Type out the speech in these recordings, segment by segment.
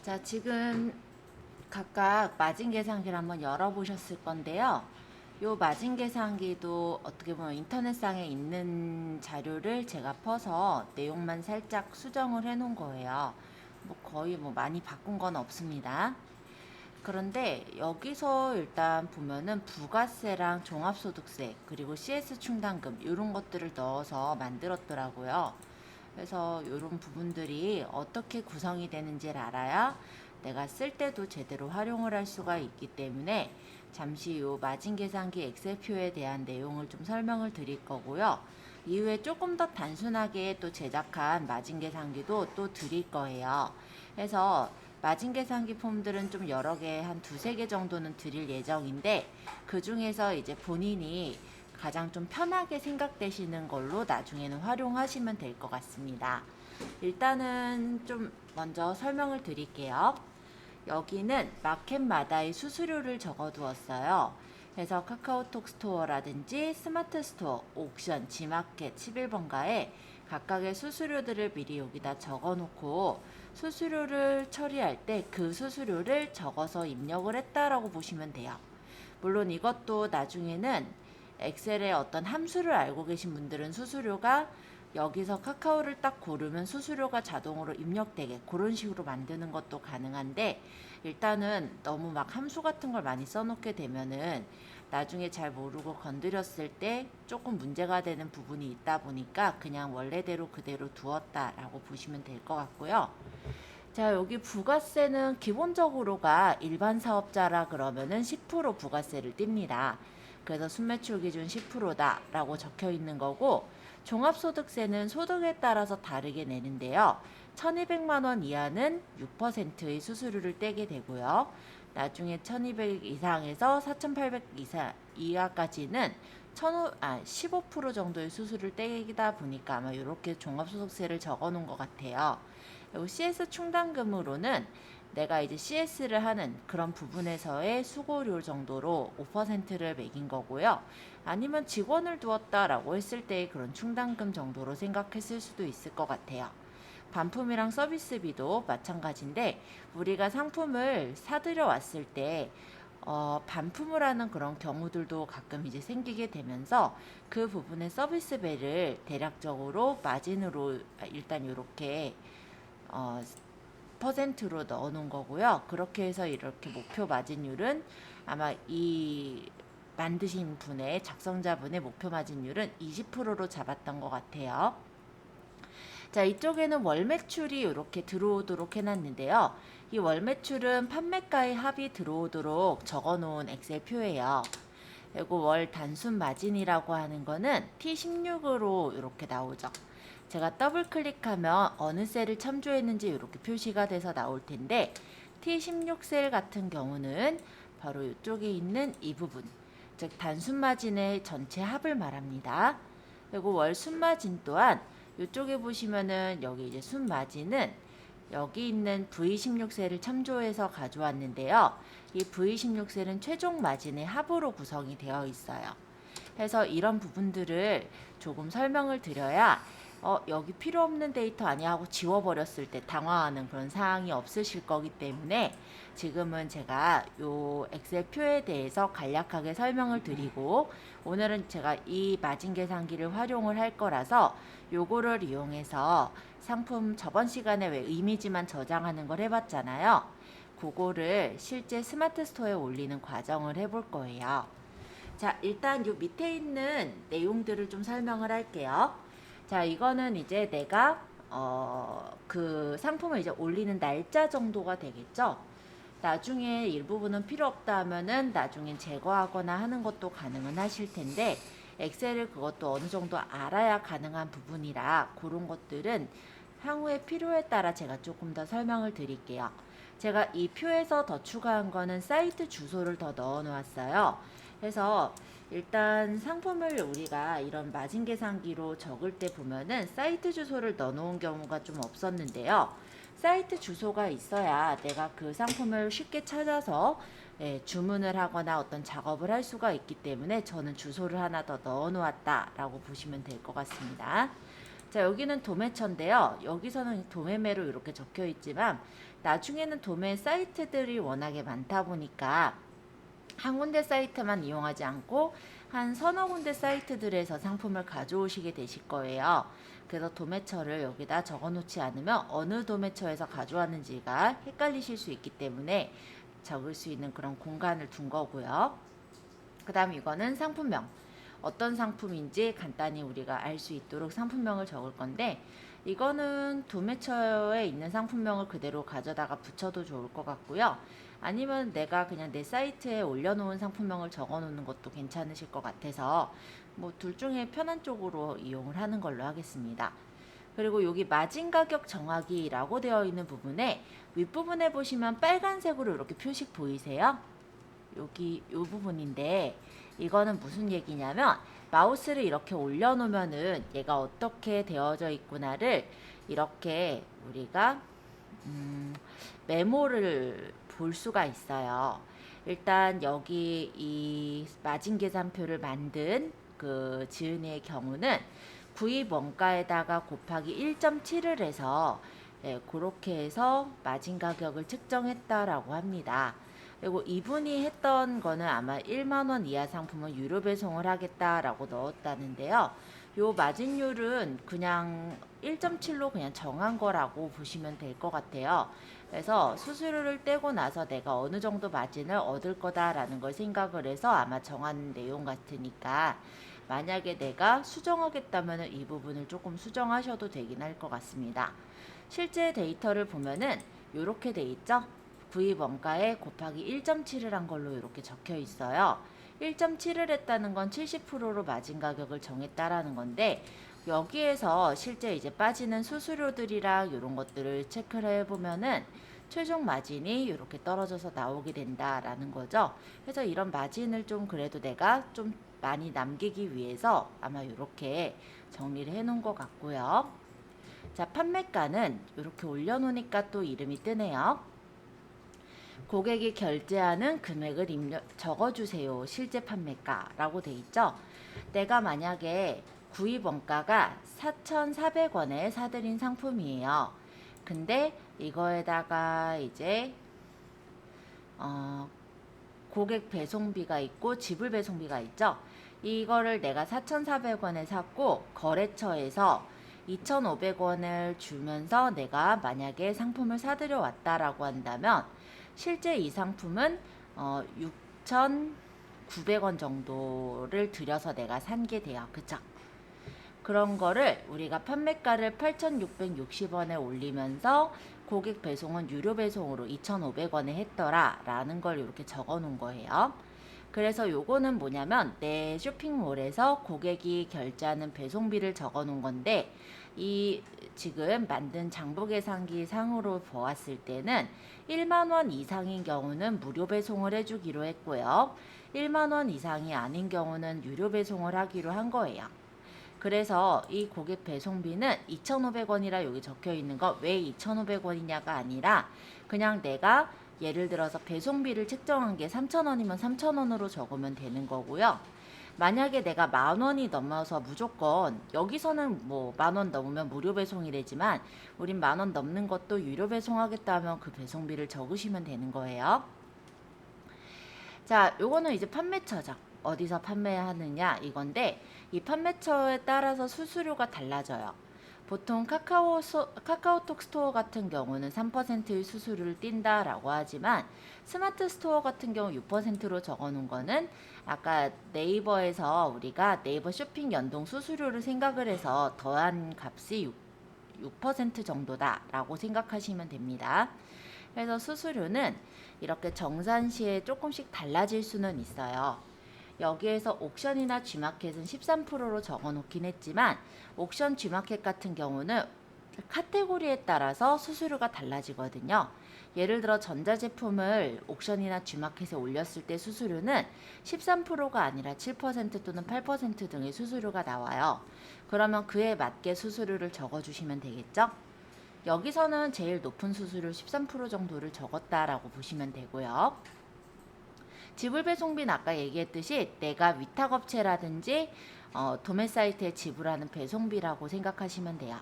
자, 지금 각각 마진 계산기를 한번 열어보셨을 건데요. 요 마진 계산기도 어떻게 보면 인터넷상에 있는 자료를 제가 퍼서 내용만 살짝 수정을 해 놓은 거예요. 뭐 거의 뭐 많이 바꾼 건 없습니다. 그런데 여기서 일단 보면은 부가세랑 종합소득세 그리고 CS 충당금 이런 것들을 넣어서 만들었더라고요. 그래서 이런 부분들이 어떻게 구성이 되는지를 알아야 내가 쓸 때도 제대로 활용을 할 수가 있기 때문에 잠시 요 마진 계산기 엑셀표에 대한 내용을 좀 설명을 드릴 거고요. 이후에 조금 더 단순하게 또 제작한 마진 계산기도 또 드릴 거예요. 그래서 마진 계산기 폼들은 좀 여러 개, 한 두세 개 정도는 드릴 예정인데 그 중에서 이제 본인이 가장 좀 편하게 생각되시는 걸로 나중에는 활용하시면 될 것 같습니다. 일단은 좀 먼저 설명을 드릴게요. 여기는 마켓마다의 수수료를 적어 두었어요. 그래서 카카오톡 스토어라든지 스마트 스토어, 옥션, 지마켓 11번가에 각각의 수수료들을 미리 여기다 적어 놓고 수수료를 처리할 때 그 수수료를 적어서 입력을 했다라고 보시면 돼요. 물론 이것도 나중에는 엑셀의 어떤 함수를 알고 계신 분들은 수수료가 여기서 카카오를 딱 고르면 수수료가 자동으로 입력되게 그런 식으로 만드는 것도 가능한데 일단은 너무 막 함수 같은 걸 많이 써놓게 되면은 나중에 잘 모르고 건드렸을 때 조금 문제가 되는 부분이 있다 보니까 그냥 원래대로 그대로 두었다라고 보시면 될 것 같고요. 자, 여기 부가세는 기본적으로가 일반 사업자라 그러면은 10% 부가세를 띱니다. 그래서 순매출 기준 10%다라고 적혀 있는 거고, 종합소득세는 소득에 따라서 다르게 내는데요. 1200만 원 이하는 6%의 수수료를 떼게 되고요. 나중에 1200 이상에서 4800 이하까지는 15% 정도의 수수료를 떼다 보니까 아마 이렇게 종합소득세를 적어 놓은 것 같아요. 그리고 CS 충당금으로는 내가 이제 CS를 하는 그런 부분에서의 수고료 정도로 5%를 매긴 거고요. 아니면 직원을 두었다라고 했을 때의 그런 충당금 정도로 생각했을 수도 있을 것 같아요. 반품이랑 서비스비도 마찬가지인데 우리가 상품을 사들여 왔을 때 반품을 하는 그런 경우들도 가끔 이제 생기게 되면서 그 부분의 서비스비를 대략적으로 마진으로 일단 이렇게 어, 퍼센트로 넣어 놓은 거고요. 그렇게 해서 이렇게 목표 마진율은 아마 이 만드신 분의 작성자분의 목표 마진율은 20%로 잡았던 것 같아요. 자, 이쪽에는 월 매출이 이렇게 들어오도록 해놨는데요. 이 월 매출은 판매가의 합이 들어오도록 적어 놓은 엑셀 표예요. 그리고 월 단순 마진이라고 하는 거는 T16으로 이렇게 나오죠. 제가 더블 클릭하면 어느 셀을 참조했는지 이렇게 표시가 돼서 나올 텐데 T16 셀 같은 경우는 바로 이쪽에 있는 이 부분, 즉 단순 마진의 전체 합을 말합니다. 그리고 월 순마진 또한 이쪽에 보시면은 여기 이제 순마진은 여기 있는 V16셀을 참조해서 가져왔는데요. 이 V16셀은 최종 마진의 합으로 구성이 되어 있어요. 그래서 이런 부분들을 조금 설명을 드려야 여기 필요 없는 데이터 아니야 하고 지워버렸을 때 당황하는 그런 사항이 없으실 거기 때문에 지금은 제가 요 엑셀 표에 대해서 간략하게 설명을 드리고 오늘은 제가 이 마진 계산기를 활용을 할 거라서 요거를 이용해서 상품 저번 시간에 왜 이미지만 저장하는 걸 해봤잖아요. 그거를 실제 스마트 스토어에 올리는 과정을 해볼 거예요. 자, 일단 요 밑에 있는 내용들을 좀 설명을 할게요. 자, 이거는 이제 내가 그 상품을 이제 올리는 날짜 정도가 되겠죠. 나중에 일부분은 필요 없다 하면은 나중에 제거하거나 하는 것도 가능은 하실 텐데 엑셀을 그것도 어느 정도 알아야 가능한 부분이라 그런 것들은 향후에 필요에 따라 제가 조금 더 설명을 드릴게요. 제가 이 표에서 더 추가한 거는 사이트 주소를 더 넣어 놓았어요. 그래서 일단 상품을 우리가 이런 마진 계산기로 적을 때 보면은 사이트 주소를 넣어 놓은 경우가 좀 없었는데요. 사이트 주소가 있어야 내가 그 상품을 쉽게 찾아서 주문을 하거나 어떤 작업을 할 수가 있기 때문에 저는 주소를 하나 더 넣어 놓았다라고 보시면 될 것 같습니다. 자, 여기는 도매처인데요. 여기서는 도매매로 이렇게 적혀 있지만 나중에는 도매 사이트들이 워낙에 많다 보니까 한 군데 사이트만 이용하지 않고 한 서너 군데 사이트들에서 상품을 가져오시게 되실 거예요. 그래서 도매처를 여기다 적어 놓지 않으면 어느 도매처에서 가져왔는지가 헷갈리실 수 있기 때문에 적을 수 있는 그런 공간을 둔 거고요. 그 다음 이거는 상품명. 어떤 상품인지 간단히 우리가 알 수 있도록 상품명을 적을 건데, 이거는 도매처에 있는 상품명을 그대로 가져다가 붙여도 좋을 것 같고요. 아니면 내가 그냥 내 사이트에 올려놓은 상품명을 적어 놓는 것도 괜찮으실 것 같아서 뭐 둘 중에 편한 쪽으로 이용을 하는 걸로 하겠습니다. 그리고 여기 마진 가격 정하기라고 되어 있는 부분에 윗부분에 보시면 빨간색으로 이렇게 표식 보이세요? 여기 이 부분인데, 이거는 무슨 얘기냐면 마우스를 이렇게 올려놓으면은 얘가 어떻게 되어져 있구나를 이렇게 우리가 메모를 볼 수가 있어요. 일단 여기 이 마진 계산표를 만든 그 지은이의 경우는 구입 원가에다가 곱하기 1.7을 해서 그렇게 해서 마진 가격을 측정했다라고 합니다. 그리고 이분이 했던 거는 아마 1만원 이하 상품은 유료 배송을 하겠다라고 넣었다는데요. 요 마진율은 그냥 1.7로 그냥 정한 거라고 보시면 될 것 같아요. 그래서 수수료를 떼고 나서 내가 어느 정도 마진을 얻을 거다라는 걸 생각을 해서 아마 정한 내용 같으니까, 만약에 내가 수정하겠다면 이 부분을 조금 수정하셔도 되긴 할 것 같습니다. 실제 데이터를 보면은 이렇게 돼 있죠. 구입 원가에 곱하기 1.7을 한 걸로 이렇게 적혀 있어요. 1.7을 했다는 건 70%로 마진 가격을 정했다라는 건데, 여기에서 실제 이제 빠지는 수수료들이랑 이런 것들을 체크를 해보면은 최종 마진이 이렇게 떨어져서 나오게 된다라는 거죠. 그래서 이런 마진을 좀 그래도 내가 좀 많이 남기기 위해서 아마 이렇게 정리를 해 놓은 것 같고요. 자, 판매가는 이렇게 올려놓으니까 또 이름이 뜨네요. 고객이 결제하는 금액을 적어주세요. 실제 판매가라고 돼 있죠. 내가 만약에 구입 원가가 4,400원에 사들인 상품이에요. 근데 이거에다가 이제 고객 배송비가 있고 지불 배송비가 있죠. 이거를 내가 4,400원에 샀고 거래처에서 2,500원을 주면서 내가 만약에 상품을 사들여 왔다라고 한다면 실제 이 상품은 6,900원 정도를 들여서 내가 산 게 돼요. 그쵸? 그런 거를 우리가 판매가를 8,660원에 올리면서 고객 배송은 유료 배송으로 2,500원에 했더라 라는 걸 이렇게 적어 놓은 거예요. 그래서 요거는 뭐냐면 내 쇼핑몰에서 고객이 결제하는 배송비를 적어 놓은 건데, 이 지금 만든 장부계산기 상으로 보았을 때는 1만원 이상인 경우는 무료 배송을 해주기로 했고요. 1만원 이상이 아닌 경우는 유료 배송을 하기로 한 거예요. 그래서 이 고객 배송비는 2,500원이라 여기 적혀 있는 거 왜 2,500원이냐가 아니라 그냥 내가 예를 들어서 배송비를 책정한 게 3,000원이면 3,000원으로 적으면 되는 거고요. 만약에 내가 10,000원이 넘어서 무조건, 여기서는 뭐 10,000원 넘으면 무료 배송이래지만 우린 10,000원 넘는 것도 유료 배송하겠다 하면 그 배송비를 적으시면 되는 거예요. 자, 요거는 이제 판매처죠. 어디서 판매하느냐 이건데, 이 판매처에 따라서 수수료가 달라져요. 보통 카카오톡 스토어 같은 경우는 3%의 수수료를 띈다라고 하지만 스마트 스토어 같은 경우 6%로 적어놓은 거는 아까 네이버에서 우리가 네이버 쇼핑 연동 수수료를 생각을 해서 더한 값이 6% 정도다라고 생각하시면 됩니다. 그래서 수수료는 이렇게 정산시에 조금씩 달라질 수는 있어요. 여기에서 옥션이나 G마켓은 13%로 적어놓긴 했지만 옥션 G마켓 같은 경우는 카테고리에 따라서 수수료가 달라지거든요. 예를 들어 전자제품을 옥션이나 G마켓에 올렸을 때 수수료는 13%가 아니라 7% 또는 8% 등의 수수료가 나와요. 그러면 그에 맞게 수수료를 적어주시면 되겠죠? 여기서는 제일 높은 수수료 13% 정도를 적었다라고 보시면 되고요. 지불 배송비는 아까 얘기했듯이 내가 위탁업체라든지 도매 사이트에 지불하는 배송비라고 생각하시면 돼요.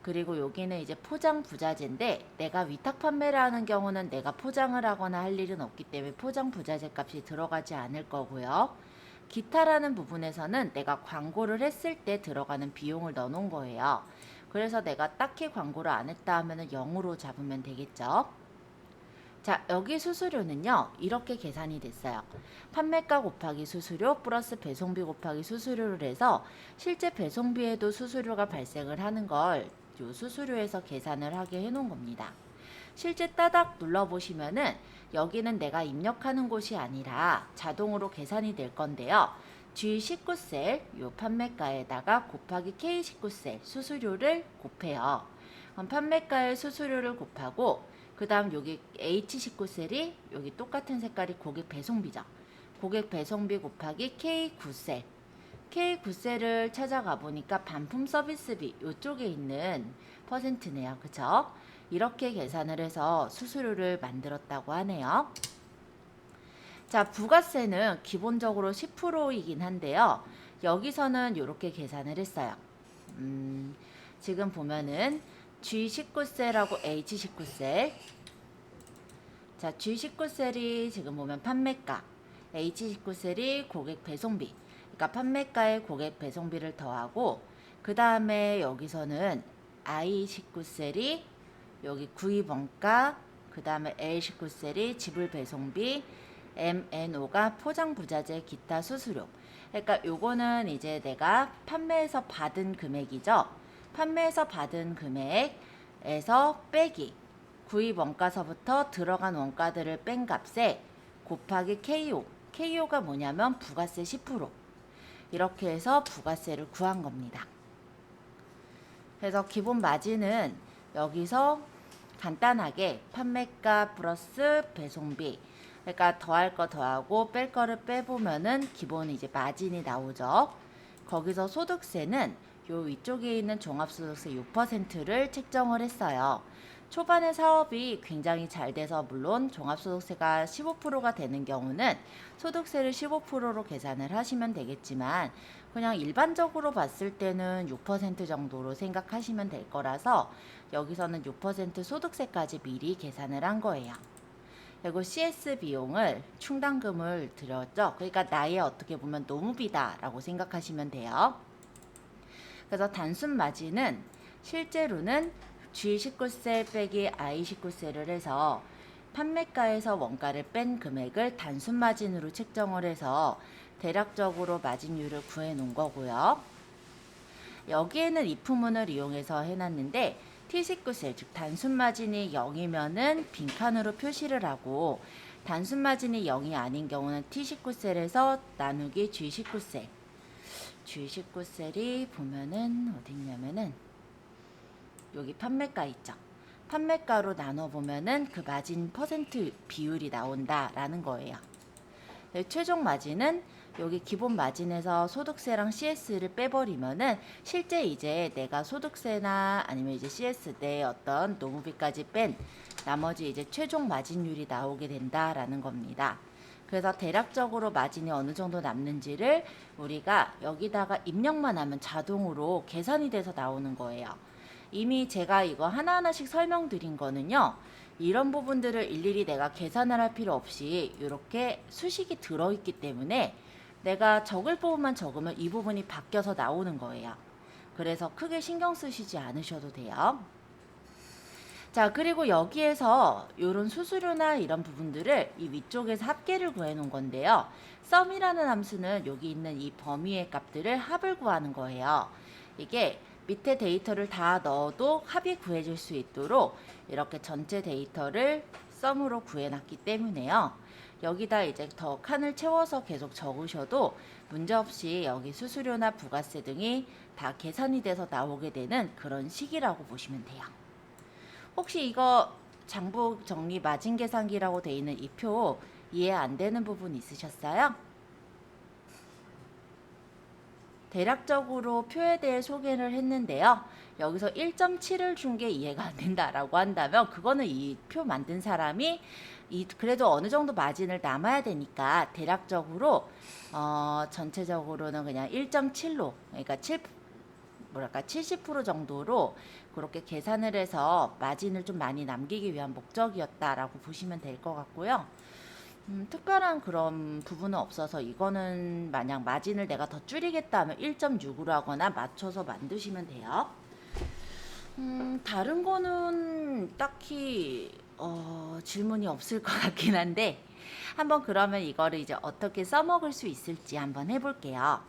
그리고 여기는 이제 포장 부자재인데 내가 위탁 판매를 하는 경우는 내가 포장을 하거나 할 일은 없기 때문에 포장 부자재 값이 들어가지 않을 거고요. 기타라는 부분에서는 내가 광고를 했을 때 들어가는 비용을 넣어놓은 거예요. 그래서 내가 딱히 광고를 안 했다 하면 0으로 잡으면 되겠죠. 자, 여기 수수료는요, 이렇게 계산이 됐어요. 판매가 곱하기 수수료 플러스 배송비 곱하기 수수료를 해서 실제 배송비에도 수수료가 발생을 하는 걸 요 수수료에서 계산을 하게 해놓은 겁니다. 실제 따닥 눌러보시면은 여기는 내가 입력하는 곳이 아니라 자동으로 계산이 될 건데요. G19셀 요 판매가에다가 곱하기 K19셀 수수료를 곱해요. 그럼 판매가의 수수료를 곱하고 그 다음 여기 H19셀이 여기 똑같은 색깔이 고객 배송비죠. 고객 배송비 곱하기 K9셀. K9셀을 찾아가 보니까 반품 서비스비 이쪽에 있는 퍼센트네요. 그쵸? 이렇게 계산을 해서 수수료를 만들었다고 하네요. 자, 부가세는 기본적으로 10%이긴 한데요. 여기서는 이렇게 계산을 했어요. 지금 보면은 G19셀하고 H19셀. 자, G19셀이 지금 보면 판매가, H19셀이 고객 배송비. 그러니까 판매가에 고객 배송비를 더하고 그 다음에 여기서는 I19셀이 여기 구입원가, 그 다음에 L19셀이 지불 배송비, MNO가 포장 부자재 기타 수수료. 그러니까 요거는 이제 내가 판매해서 받은 금액이죠. 판매해서 받은 금액에서 빼기 구입 원가서부터 들어간 원가들을 뺀 값에 곱하기 KO. KO가 뭐냐면 부가세 10%. 이렇게 해서 부가세를 구한 겁니다. 그래서 기본 마진은 여기서 간단하게 판매가 플러스 배송비, 그러니까 더할 거 더하고 뺄 거를 빼보면은 기본 이제 마진이 나오죠. 거기서 소득세는 요 위쪽에 있는 종합소득세 6%를 책정을 했어요. 초반에 사업이 굉장히 잘 돼서 물론 종합소득세가 15%가 되는 경우는 소득세를 15%로 계산을 하시면 되겠지만 그냥 일반적으로 봤을 때는 6% 정도로 생각하시면 될 거라서 여기서는 6% 소득세까지 미리 계산을 한 거예요. 그리고 CS 비용을 충당금을 드렸죠. 그러니까 나의 어떻게 보면 노무비다라고 생각하시면 돼요. 그래서 단순 마진은 실제로는 G19셀 빼기 I19셀을 해서 판매가에서 원가를 뺀 금액을 단순 마진으로 책정을 해서 대략적으로 마진율을 구해 놓은 거고요. 여기에는 if문을 이용해서 해놨는데 T19셀, 즉 단순 마진이 0이면은 빈칸으로 표시를 하고 단순 마진이 0이 아닌 경우는 T19셀에서 나누기 G19셀. G19셀이 보면은 어디 있냐면은 여기 판매가 있죠. 판매가로 나눠보면은 그 마진 퍼센트 비율이 나온다라는 거예요. 최종 마진은 여기 기본 마진에서 소득세랑 CS를 빼버리면은 실제 이제 내가 소득세나 아니면 이제 CS 내 어떤 노무비까지 뺀 나머지 이제 최종 마진율이 나오게 된다라는 겁니다. 그래서 대략적으로 마진이 어느 정도 남는지를 우리가 여기다가 입력만 하면 자동으로 계산이 돼서 나오는 거예요. 이미 제가 이거 하나하나씩 설명드린 거는요. 이런 부분들을 일일이 내가 계산을 할 필요 없이 이렇게 수식이 들어있기 때문에 내가 적을 부분만 적으면 이 부분이 바뀌어서 나오는 거예요. 그래서 크게 신경 쓰시지 않으셔도 돼요. 자, 그리고 여기에서 이런 수수료나 이런 부분들을 이 위쪽에서 합계를 구해 놓은 건데요. sum이라는 함수는 여기 있는 이 범위의 값들을 합을 구하는 거예요. 이게 밑에 데이터를 다 넣어도 합이 구해질 수 있도록 이렇게 전체 데이터를 sum으로 구해놨기 때문에요. 여기다 이제 더 칸을 채워서 계속 적으셔도 문제없이 여기 수수료나 부가세 등이 다 계산이 돼서 나오게 되는 그런 식이라고 보시면 돼요. 혹시 이거 장부 정리 마진 계산기라고 돼 있는 이 표 이해 안 되는 부분 있으셨어요? 대략적으로 표에 대해 소개를 했는데요. 여기서 1.7을 준 게 이해가 안 된다라고 한다면 그거는 이 표 만든 사람이 그래도 어느 정도 마진을 남아야 되니까 대략적으로 전체적으로는 그냥 1.7로 그러니까 70% 정도로 그렇게 계산을 해서 마진을 좀 많이 남기기 위한 목적이었다라고 보시면 될 것 같고요. 특별한 그런 부분은 없어서 이거는 만약 마진을 내가 더 줄이겠다 하면 1.6으로 하거나 맞춰서 만드시면 돼요. 다른 거는 딱히 질문이 없을 것 같긴 한데 한번 그러면 이거를 이제 어떻게 써먹을 수 있을지 한번 해볼게요.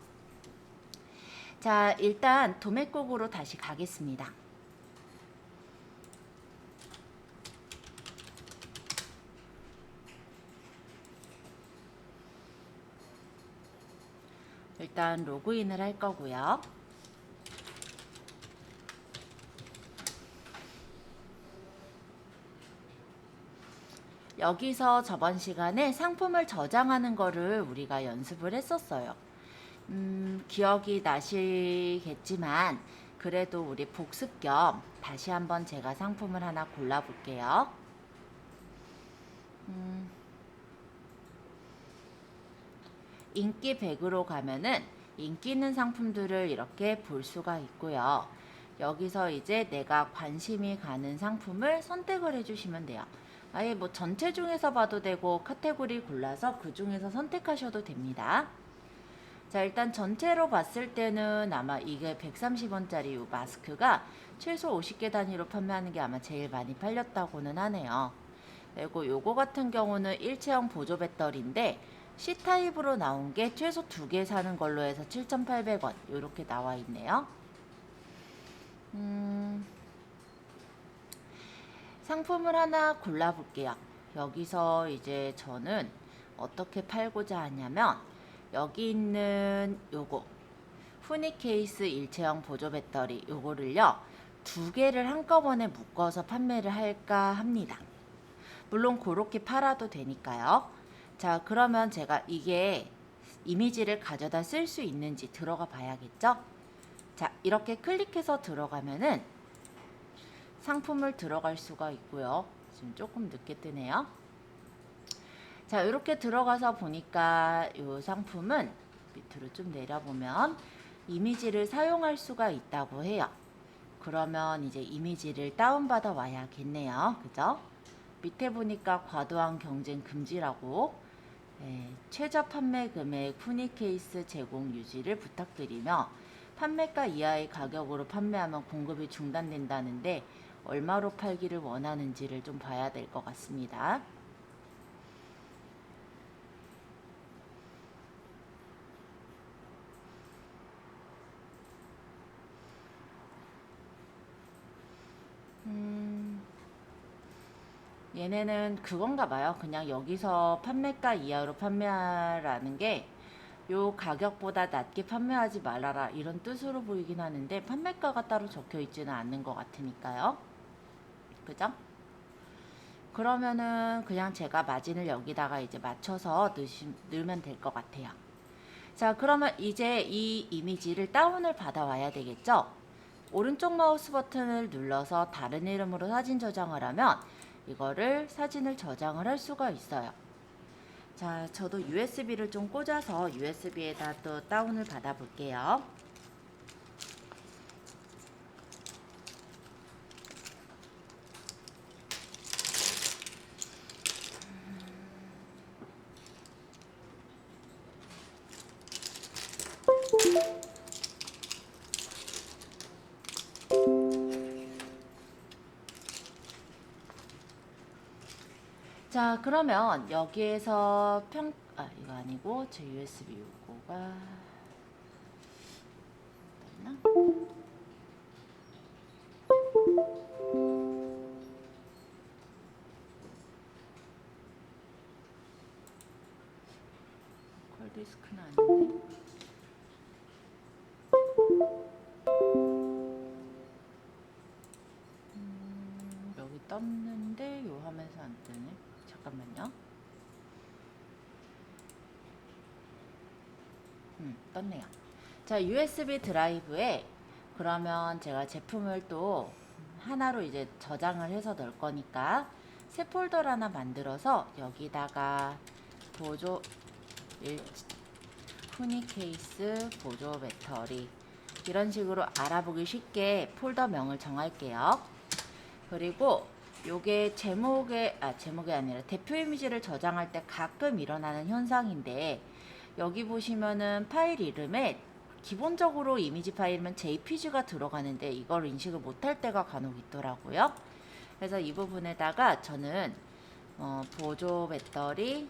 자, 일단 도매국으로 다시 가겠습니다. 일단 로그인을 할 거고요. 여기서 저번 시간에 상품을 저장하는 거를 우리가 연습을 했었어요. 기억이 나시겠지만 그래도 우리 복습 겸 다시 한번 제가 상품을 하나 골라볼게요. 인기 100으로 가면은 인기 있는 상품들을 이렇게 볼 수가 있고요. 여기서 이제 내가 관심이 가는 상품을 선택을 해주시면 돼요. 아예 뭐 전체 중에서 봐도 되고 카테고리 골라서 그 중에서 선택하셔도 됩니다. 자, 일단 전체로 봤을 때는 아마 이게 130원짜리 이 마스크가 최소 50개 단위로 판매하는 게 아마 제일 많이 팔렸다고는 하네요. 그리고 요거 같은 경우는 일체형 보조 배터리인데 C타입으로 나온 게 최소 2개 사는 걸로 해서 7,800원 이렇게 나와 있네요. 상품을 하나 골라볼게요. 여기서 이제 저는 어떻게 팔고자 하냐면 여기 있는 요거 후니 케이스 일체형 보조 배터리 요거를요 2개를 한꺼번에 묶어서 판매를 할까 합니다. 물론 그렇게 팔아도 되니까요. 자, 그러면 제가 이게 이미지를 가져다 쓸 수 있는지 들어가 봐야겠죠? 자, 이렇게 클릭해서 들어가면은 상품을 들어갈 수가 있고요. 지금 조금 늦게 뜨네요. 자, 이렇게 들어가서 보니까 이 상품은 밑으로 좀 내려보면 이미지를 사용할 수가 있다고 해요. 그러면 이제 이미지를 다운받아 와야겠네요. 그죠? 밑에 보니까 과도한 경쟁 금지라고 최저 판매 금액 후니 케이스 제공 유지를 부탁드리며 판매가 이하의 가격으로 판매하면 공급이 중단된다는데 얼마로 팔기를 원하는지를 좀 봐야 될 것 같습니다. 얘네는 그건가 봐요. 그냥 여기서 판매가 이하로 판매하라는 게 요 가격보다 낮게 판매하지 말아라 이런 뜻으로 보이긴 하는데 판매가가 따로 적혀 있지는 않는 것 같으니까요. 그죠? 그러면은 그냥 제가 마진을 여기다가 이제 맞춰서 넣으면 될 것 같아요. 자, 그러면 이제 이 이미지를 다운을 받아 와야 되겠죠? 오른쪽 마우스 버튼을 눌러서 다른 이름으로 사진 저장을 하면 이거를 사진을 저장을 할 수가 있어요. 자, 저도 USB를 좀 꽂아서 USB에다 또 다운을 받아 볼게요. 자, 그러면 여기에서 이거 아니고 제 USB 요거가 맞나? 콜디스크는 아닌데. 여기 떴는데 요 화면에서 안 뜨네. 잠깐만요. 떴네요. 자, USB 드라이브에 그러면 제가 제품을 또 하나로 이제 저장을 해서 넣을 거니까 새 폴더를 하나 만들어서 여기다가 보조 후니 케이스 보조 배터리 이런 식으로 알아보기 쉽게 폴더명을 정할게요. 그리고 요게 제목이 아니라 대표 이미지를 저장할 때 가끔 일어나는 현상인데, 여기 보시면은 파일 이름에 기본적으로 이미지 파일은 JPG가 들어가는데 이걸 인식을 못할 때가 간혹 있더라고요. 그래서 이 부분에다가 저는 보조 배터리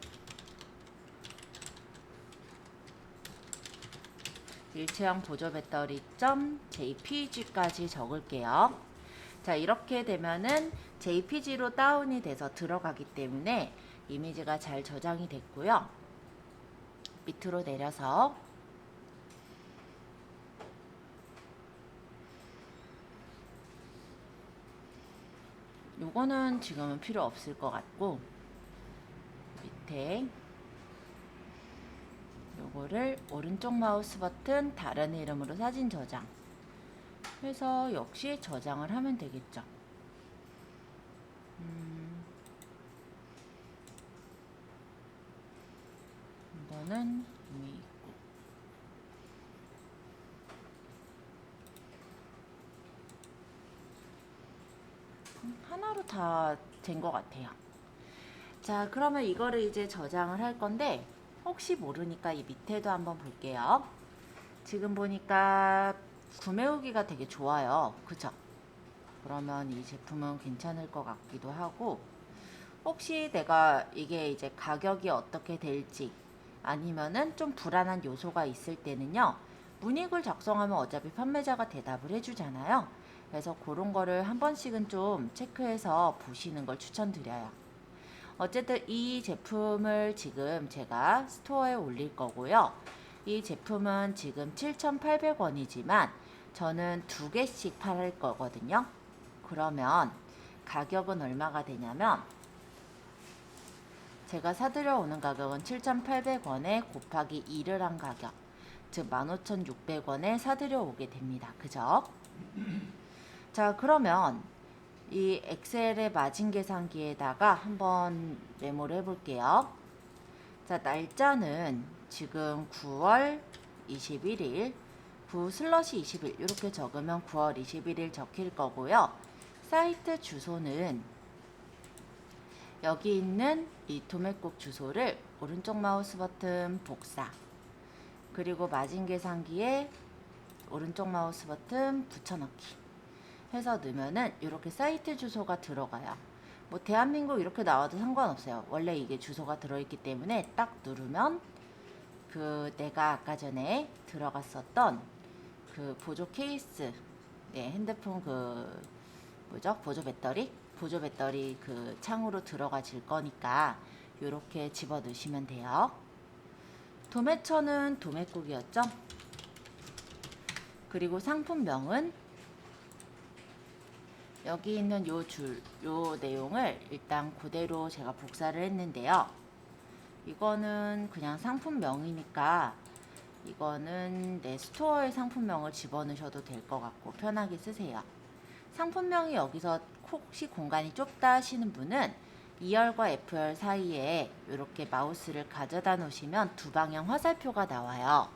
일체형 보조 배터리 .jpg까지 적을게요. 자, 이렇게 되면은 JPG로 다운이 돼서 들어가기 때문에 이미지가 잘 저장이 됐고요. 밑으로 내려서 요거는 지금은 필요 없을 것 같고, 밑에 요거를 오른쪽 마우스 버튼 다른 이름으로 사진 저장 해서 역시 저장을 하면 되겠죠. 이거는 이미 있고, 하나로 다 된 것 같아요. 자, 그러면 이거를 이제 저장을 할 건데, 혹시 모르니까 이 밑에도 한번 볼게요. 지금 보니까 구매 후기가 되게 좋아요. 그쵸? 그러면 이 제품은 괜찮을 것 같기도 하고, 혹시 내가 이게 이제 가격이 어떻게 될지 아니면은 좀 불안한 요소가 있을 때는요, 문의글 작성하면 어차피 판매자가 대답을 해주잖아요. 그래서 그런 거를 한 번씩은 좀 체크해서 보시는 걸 추천드려요. 어쨌든 이 제품을 지금 제가 스토어에 올릴 거고요. 이 제품은 지금 7,800원이지만 저는 2개씩 팔을 거거든요. 그러면 가격은 얼마가 되냐면, 제가 사들여 오는 가격은 7,800원에 곱하기 2를 한 가격, 즉 15,600원에 사들여 오게 됩니다. 그죠? 자, 그러면 이 엑셀의 마진 계산기에다가 한번 메모를 해볼게요. 자, 날짜는 지금 9월 21일, 9/20일 이렇게 적으면 9월 21일 적힐 거고요. 사이트 주소는 여기 있는 이 도매국 주소를 오른쪽 마우스 버튼 복사, 그리고 마진 계산기에 오른쪽 마우스 버튼 붙여넣기 해서 넣으면은 이렇게 사이트 주소가 들어가요. 뭐 대한민국 이렇게 나와도 상관없어요. 원래 이게 주소가 들어있기 때문에 딱 누르면 그 내가 아까 전에 들어갔었던 그 보조 케이스, 네, 핸드폰 그 뭐죠? 보조 배터리 그 창으로 들어가질 거니까 이렇게 집어 넣으시면 돼요. 도매처는 도매국이었죠? 그리고 상품명은 여기 있는 요 내용을 일단 그대로 제가 복사를 했는데요. 이거는 그냥 상품명이니까 이거는 내 스토어의 상품명을 집어넣으셔도 될 것 같고 편하게 쓰세요. 상품명이 여기서 혹시 공간이 좁다 하시는 분은 2열과 F열 사이에 이렇게 마우스를 가져다 놓으시면 두 방향 화살표가 나와요.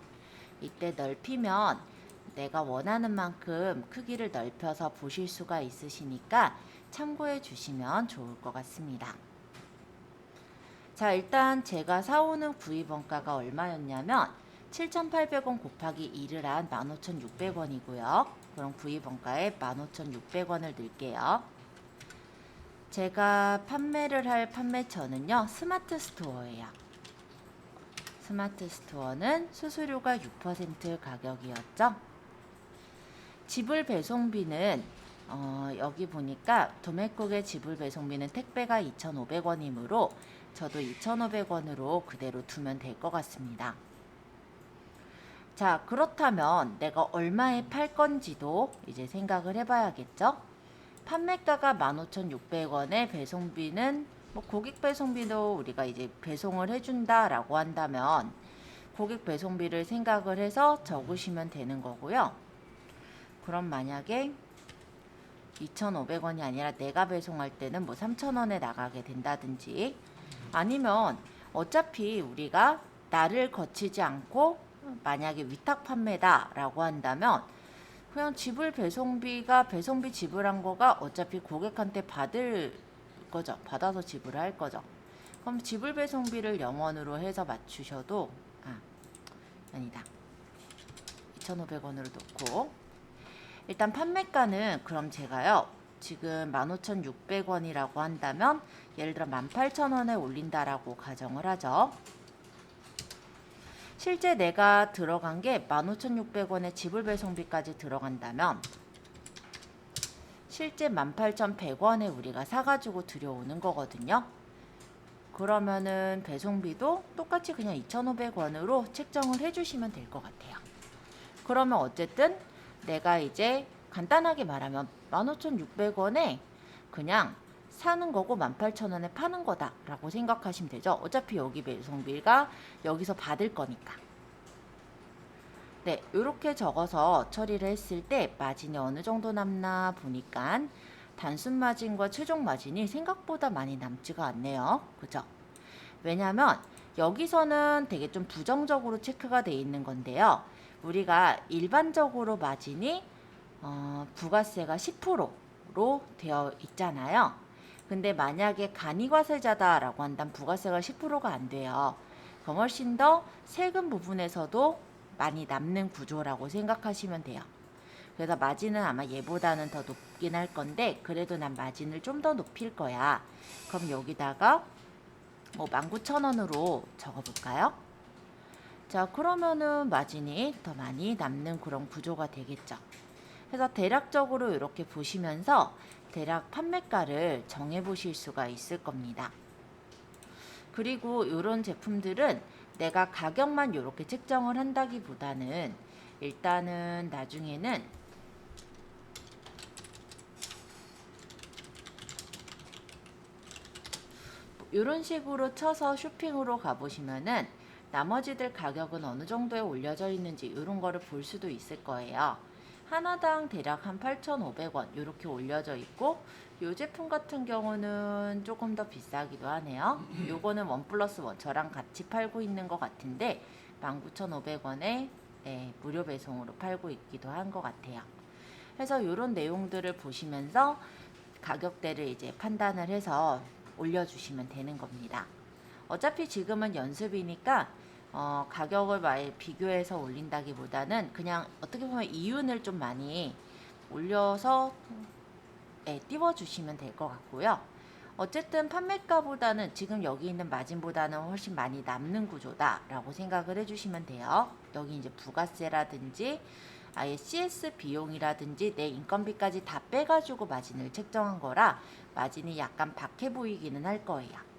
이때 넓히면 내가 원하는 만큼 크기를 넓혀서 보실 수가 있으시니까 참고해 주시면 좋을 것 같습니다. 자, 일단 제가 사오는 구입원가가 얼마였냐면 7,800원 곱하기 2를 한 15,600원이고요. 그럼 구입원가에 15,600원을 넣을게요. 제가 판매를 할 판매처는요, 스마트 스토어예요. 스마트 스토어는 수수료가 6% 가격이었죠. 지불 배송비는 여기 보니까 도매국의 지불 배송비는 택배가 2,500원이므로 저도 2,500원으로 그대로 두면 될 것 같습니다. 자, 그렇다면 내가 얼마에 팔 건지도 이제 생각을 해봐야겠죠. 판매가가 15,600원에 배송비는 뭐 고객 배송비도 우리가 이제 배송을 해준다라고 한다면 고객 배송비를 생각을 해서 적으시면 되는 거고요. 그럼 만약에 2,500원이 아니라 내가 배송할 때는 뭐 3,000원에 나가게 된다든지, 아니면 어차피 우리가 나를 거치지 않고 만약에 위탁 판매다라고 한다면 그냥 지불 배송비가 배송비 지불한 거가 어차피 고객한테 받을 거죠. 받아서 지불할 거죠. 그럼 지불 배송비를 0원으로 해서 맞추셔도 아니다. 2,500원으로 놓고 일단 판매가는 그럼 제가요. 지금 15,600원이라고 한다면 예를 들어 18,000원에 올린다라고 가정을 하죠. 실제 내가 들어간 게 15,600원에 지불 배송비까지 들어간다면 실제 18,100원에 우리가 사가지고 들여오는 거거든요. 그러면은 배송비도 똑같이 그냥 2,500원으로 책정을 해주시면 될 것 같아요. 그러면 어쨌든 내가 이제 간단하게 말하면 15,600원에 그냥 사는 거고 18,000원에 파는 거다라고 생각하시면 되죠. 어차피 여기 배송비가 여기서 받을 거니까. 네, 이렇게 적어서 처리를 했을 때 마진이 어느 정도 남나 보니까 단순 마진과 최종 마진이 생각보다 많이 남지가 않네요. 그죠? 왜냐면 여기서는 되게 좀 부정적으로 체크가 돼 있는 건데요. 우리가 일반적으로 마진이 부가세가 10%로 되어 있잖아요. 근데 만약에 간이과세자다라고 한다면 부가세가 10%가 안 돼요. 그럼 훨씬 더 세금 부분에서도 많이 남는 구조라고 생각하시면 돼요. 그래서 마진은 아마 얘보다는 더 높긴 할 건데 그래도 난 마진을 좀 더 높일 거야. 그럼 여기다가 뭐 19,000원으로 적어볼까요? 자, 그러면은 마진이 더 많이 남는 그런 구조가 되겠죠. 그래서 대략적으로 이렇게 보시면서 대략 판매가를 정해 보실 수가 있을 겁니다. 그리고 이런 제품들은 내가 가격만 이렇게 책정을 한다기보다는 일단은 나중에는 이런 식으로 쳐서 쇼핑으로 가보시면은 나머지들 가격은 어느 정도에 올려져 있는지 이런 거를 볼 수도 있을 거예요. 하나당 대략 한 8,500원 이렇게 올려져 있고 이 제품 같은 경우는 조금 더 비싸기도 하네요. 요거는 원 플러스 원 저랑 같이 팔고 있는 것 같은데 19,500원에 무료 배송으로 팔고 있기도 한 것 같아요. 그래서 이런 내용들을 보시면서 가격대를 이제 판단을 해서 올려주시면 되는 겁니다. 어차피 지금은 연습이니까 가격을 많이 비교해서 올린다기보다는 그냥 어떻게 보면 이윤을 좀 많이 올려서 띄워주시면 될 것 같고요. 어쨌든 판매가보다는 지금 여기 있는 마진보다는 훨씬 많이 남는 구조다라고 생각을 해주시면 돼요. 여기 이제 부가세라든지 아예 CS 비용이라든지 내 인건비까지 다 빼가지고 마진을 책정한 거라 마진이 약간 박해 보이기는 할 거예요.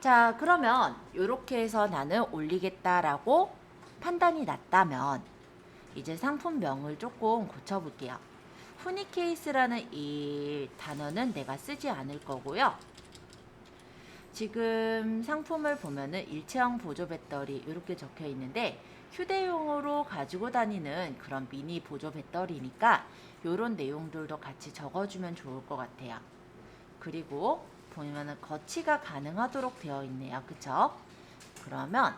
자, 그러면 이렇게 해서 나는 올리겠다라고 판단이 났다면 이제 상품명을 조금 고쳐볼게요. 후니케이스라는 이 단어는 내가 쓰지 않을 거고요. 지금 상품을 보면은 일체형 보조 배터리 이렇게 적혀 있는데 휴대용으로 가지고 다니는 그런 미니 보조 배터리니까 이런 내용들도 같이 적어주면 좋을 것 같아요. 그리고 보면은 거치가 가능하도록 되어 있네요. 그쵸? 그러면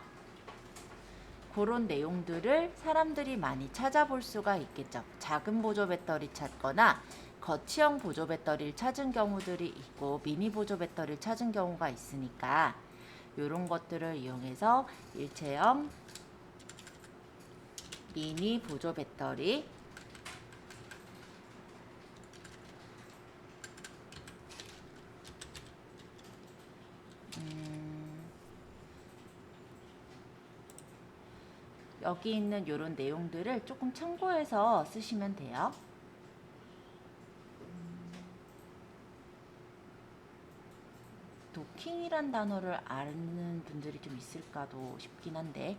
그런 내용들을 사람들이 많이 찾아볼 수가 있겠죠. 작은 보조 배터리 찾거나 거치형 보조 배터리를 찾은 경우들이 있고 미니 보조 배터리를 찾은 경우가 있으니까 이런 것들을 이용해서 일체형 미니 보조 배터리 여기 있는 이런 내용들을 조금 참고해서 쓰시면 돼요. 도킹이란 단어를 아는 분들이 좀 있을까도 싶긴 한데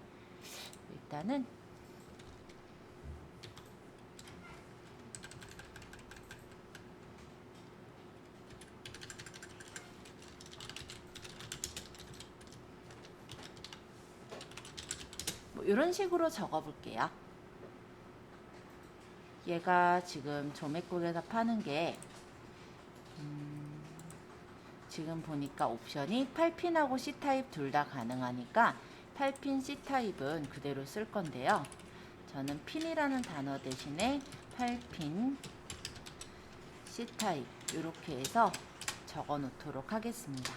일단은 뭐 이런 식으로 적어 볼게요. 얘가 지금 조맥국에서 파는 게 지금 보니까 옵션이 8핀하고 C타입 둘 다 가능하니까 8핀 C타입은 그대로 쓸 건데요. 저는 핀이라는 단어 대신에 8핀 C타입 이렇게 해서 적어 놓도록 하겠습니다.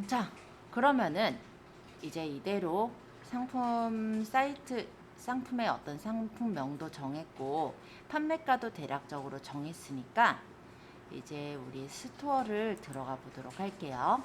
자, 그러면은 이제 이대로 상품 사이트, 상품의 어떤 상품명도 정했고 판매가도 대략적으로 정했으니까 이제 우리 스토어를 들어가 보도록 할게요.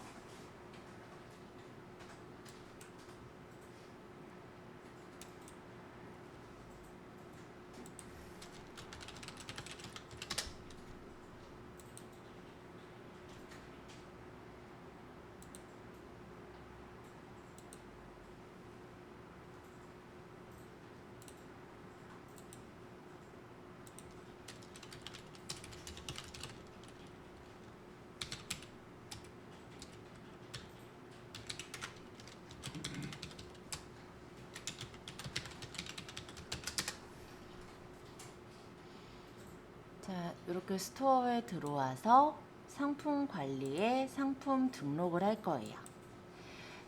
자, 이렇게 스토어에 들어와서 상품 관리에 상품 등록을 할 거예요.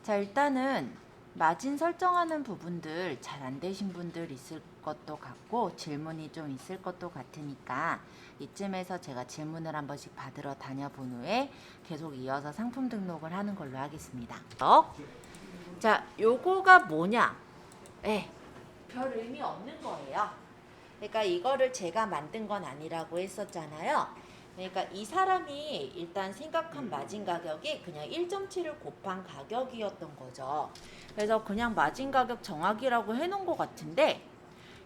자, 일단은 마진 설정하는 부분들 잘 안 되신 분들 있을 것도 같고 질문이 좀 있을 것도 같으니까 이쯤에서 제가 질문을 한 번씩 받으러 다녀본 후에 계속 이어서 상품 등록을 하는 걸로 하겠습니다. 자, 요거가 뭐냐? 별 의미 없는 거예요. 그러니까 이거를 제가 만든 건 아니라고 했었잖아요. 그러니까 이 사람이 일단 생각한 마진 가격이 그냥 1.7을 곱한 가격이었던 거죠. 그래서 그냥 마진 가격 정하기라고 해놓은 것 같은데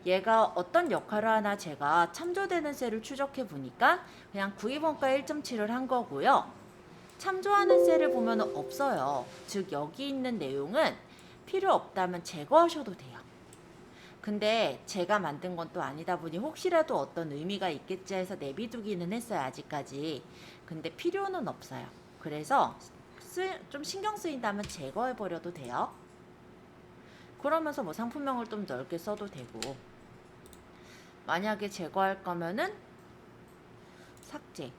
얘가 어떤 역할을 하나 제가 참조되는 셀을 추적해 보니까 그냥 구입원가 1.7을 한 거고요. 참조하는 셀을 보면 없어요. 즉 여기 있는 내용은 필요 없다면 제거하셔도 돼요. 근데 제가 만든 건 또 아니다 보니 혹시라도 어떤 의미가 있겠지 해서 내비두기는 했어요. 아직까지. 근데 필요는 없어요. 그래서 좀 신경 쓰인다면 제거해 버려도 돼요. 그러면서 뭐 상품명을 좀 넓게 써도 되고, 만약에 제거할 거면은 삭제,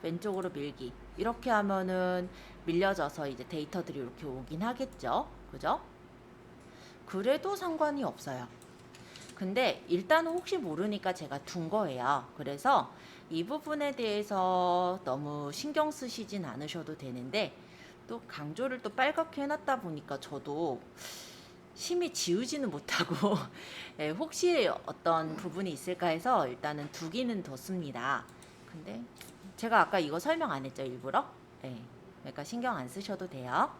왼쪽으로 밀기 이렇게 하면은 밀려져서 이제 데이터들이 이렇게 오긴 하겠죠. 그죠? 그래도 상관이 없어요. 근데 일단은 혹시 모르니까 제가 둔 거예요. 그래서 이 부분에 대해서 너무 신경 쓰시진 않으셔도 되는데 또 강조를 또 빨갛게 해놨다 보니까 저도 심히 지우지는 못하고 예, 혹시 어떤 부분이 있을까 해서 일단은 두기는 뒀습니다. 근데 제가 아까 이거 설명 안 했죠, 일부러? 예, 그러니까 신경 안 쓰셔도 돼요.